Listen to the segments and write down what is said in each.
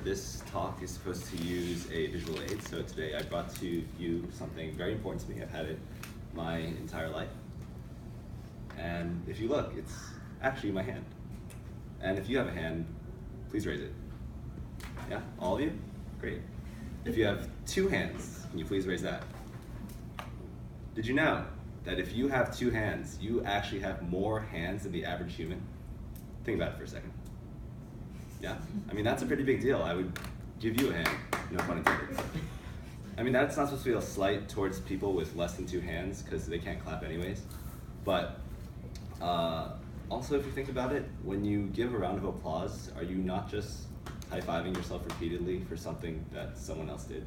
this talk is supposed to use a visual aid, so today I brought to you something very important to me. I've had it my entire life. And if you look, it's actually my hand. And if you have a hand, please raise it. Yeah, all of you? Great. If you have two hands, can you please raise that? Did you know that if you have two hands, you actually have more hands than the average human? Think about it for a second. Yeah? I mean, that's a pretty big deal. I would give you a hand, no pun intended. I mean, that's not supposed to be a slight towards people with less than two hands, because they can't clap anyways. But also, if you think about it, when you give a round of applause, are you not just high-fiving yourself repeatedly for something that someone else did?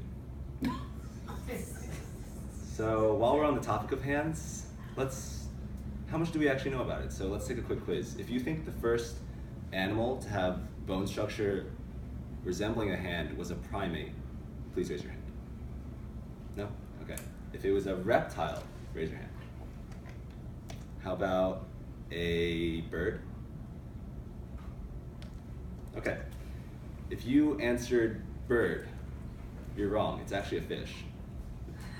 So while we're on the topic of hands, how much do we actually know about it? So let's take a quick quiz. If you think the first animal to have bone structure resembling a hand was a primate, please raise your hand. No? Okay. If it was a reptile, raise your hand. How about a bird? Okay. If you answered bird, you're wrong. It's actually a fish.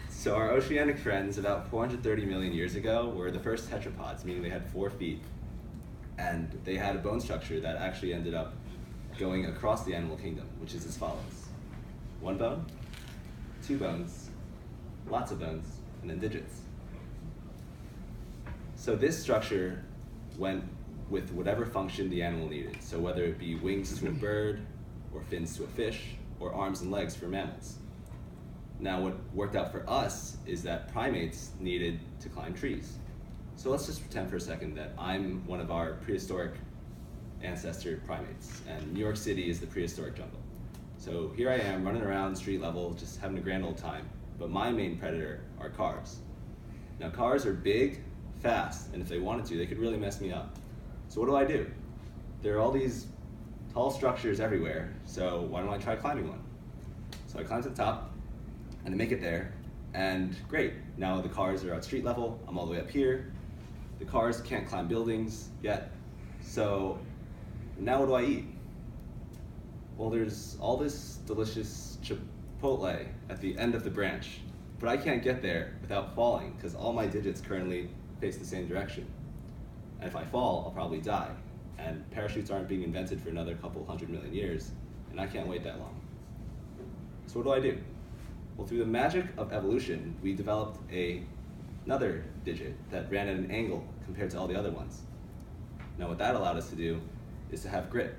So our oceanic friends about 430 million years ago were the first tetrapods, meaning they had 4 feet. And they had a bone structure that actually ended up going across the animal kingdom, which is as follows. 1 bone, 2 bones, lots of bones, and then digits. So this structure went with whatever function the animal needed. So whether it be wings to a bird, or fins to a fish, or arms and legs for mammals. Now what worked out for us is that primates needed to climb trees. So let's just pretend for a second that I'm one of our prehistoric ancestor primates, and New York City is the prehistoric jungle. So here I am running around street level, just having a grand old time, but my main predator are cars. Now cars are big, fast, and if they wanted to, they could really mess me up. So what do? There are all these tall structures everywhere, so why don't I try climbing one? So I climb to the top, and I make it there, and great. Now the cars are at street level, I'm all the way up here. The cars can't climb buildings yet, so now what do I eat? Well, there's all this delicious Chipotle at the end of the branch, but I can't get there without falling, because all my digits currently face the same direction. And if I fall, I'll probably die. And parachutes aren't being invented for another couple 100 million years, and I can't wait that long. So what do? Well, through the magic of evolution, we developed another digit that ran at an angle compared to all the other ones. Now what that allowed us to do is to have grip.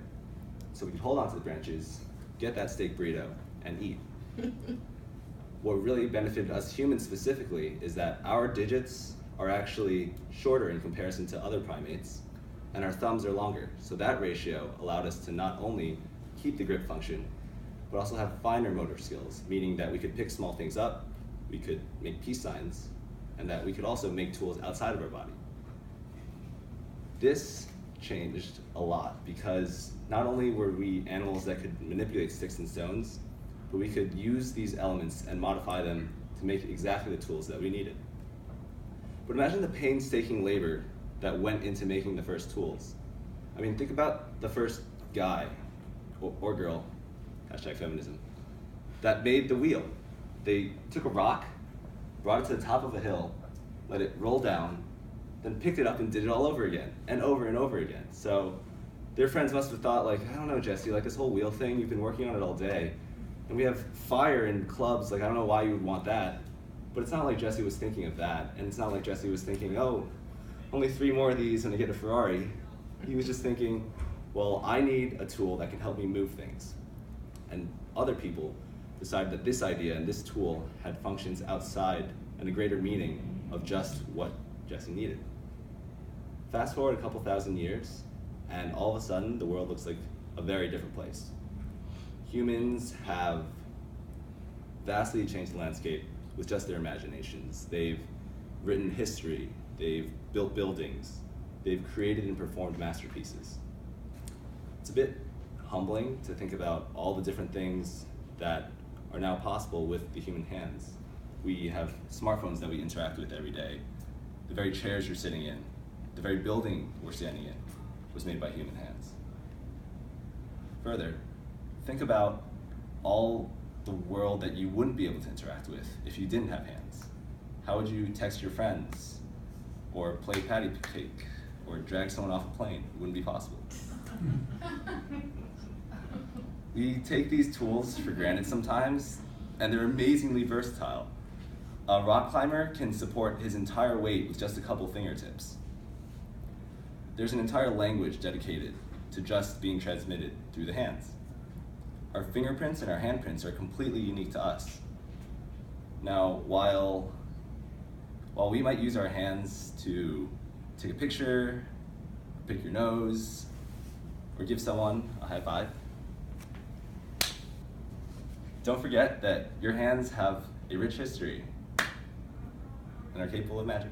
So we could hold onto the branches, get that steak burrito, and eat. What really benefited us humans specifically is that our digits are actually shorter in comparison to other primates, and our thumbs are longer. So that ratio allowed us to not only keep the grip function, but also have finer motor skills, meaning that we could pick small things up, we could make peace signs, and that we could also make tools outside of our body. This changed a lot because not only were we animals that could manipulate sticks and stones, but we could use these elements and modify them to make exactly the tools that we needed. But imagine the painstaking labor that went into making the first tools. I mean, think about the first guy or girl, #feminism, that made the wheel. They took a rock, brought it to the top of a hill, let it roll down, then picked it up and did it all over again, and over again. So their friends must have thought, like, I don't know, Jesse, like this whole wheel thing, you've been working on it all day, and we have fire and clubs, like I don't know why you would want that. But it's not like Jesse was thinking of that, and it's not like Jesse was thinking, oh, only 3 more of these and I get a Ferrari. He was just thinking, well, I need a tool that can help me move things. And other people decided that this idea and this tool had functions outside and a greater meaning of just what Jesse needed. Fast forward a couple thousand years, and all of a sudden, the world looks like a very different place. Humans have vastly changed the landscape with just their imaginations. They've written history, they've built buildings, they've created and performed masterpieces. It's a bit humbling to think about all the different things that are now possible with the human hands. We have smartphones that we interact with every day. The very chairs you're sitting in, the very building we're standing in was made by human hands. Further, think about all the world that you wouldn't be able to interact with if you didn't have hands. How would you text your friends, or play patty cake, or drag someone off a plane? It wouldn't be possible. We take these tools for granted sometimes, and they're amazingly versatile. A rock climber can support his entire weight with just a couple fingertips. There's an entire language dedicated to just being transmitted through the hands. Our fingerprints and our handprints are completely unique to us. Now, while we might use our hands to take a picture, pick your nose, or give someone a high five, don't forget that your hands have a rich history and are capable of magic.